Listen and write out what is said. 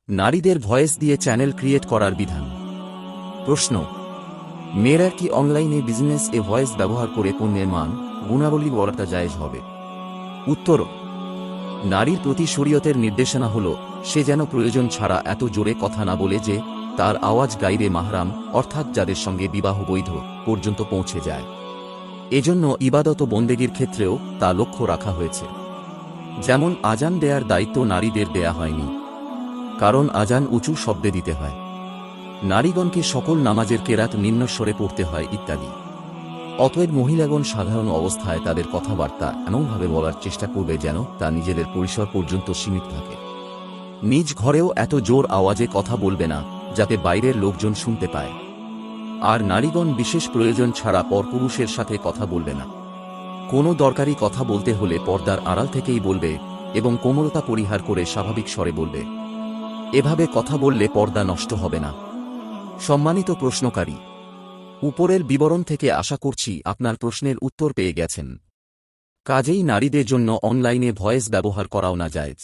নারীদের ভয়েস দিয়ে channel create করার বিধান। প্রশ্ন: মেয়েরা কি অনলাইনে বিজনেস ভয়েস ব্যবহার করে পণ্যের মান, গুণাবলী বলাটা জায়েজ হবে? উত্তর: নারীর প্রতি শরীয়তের নির্দেশনা হল সে যেন প্রয়োজন ছাড়া এত জোরে কথা না বলে যে তার আওয়াজ গাইরে মাহরাম অর্থাৎ যাদের সঙ্গে বিবাহ বৈধ পর্যন্ত পৌঁছে যায়। এজন্য ইবাদত ও বন্দেগীর ক্ষেত্রেও তা লক্ষ্য রাখা হয়েছে। যেমন আজান দেয়ার দায়িত্ব নারীদের দেয়া হয়নি, কারণ আজান উঁচু শব্দে দিতে হয়। নারীগণকে সকল নামাজের কেরাত নিম্নস্বরে পড়তে হয় ইত্যাদি। অতএব মহিলাগণ সাধারণ অবস্থায় তাদের কথাবার্তা এমনভাবে বলার চেষ্টা করবে যেন তা নিজেদের পরিসর পর্যন্ত সীমিত থাকে। নিজ ঘরেও এত জোর আওয়াজে কথা বলবে না যাতে বাইরের লোকজন শুনতে পায়। আর নারীগণ বিশেষ প্রয়োজন ছাড়া পরপুরুষের সাথে কথা বলবে না। কোনো দরকারি কথা বলতে হলে পর্দার আড়াল থেকেই বলবে এবং কোমলতা পরিহার করে স্বাভাবিক স্বরে বলবে। এভাবে কথা বললে পর্দা নষ্ট হবে না। সম্মানিত প্রশ্নকারী, উপরের বিবরণ থেকে আশা করছি আপনার প্রশ্নের উত্তর পেয়ে গেছেন। কাজেই নারীদের জন্য অনলাইনে ভয়েস ব্যবহার করাও না জায়েজ।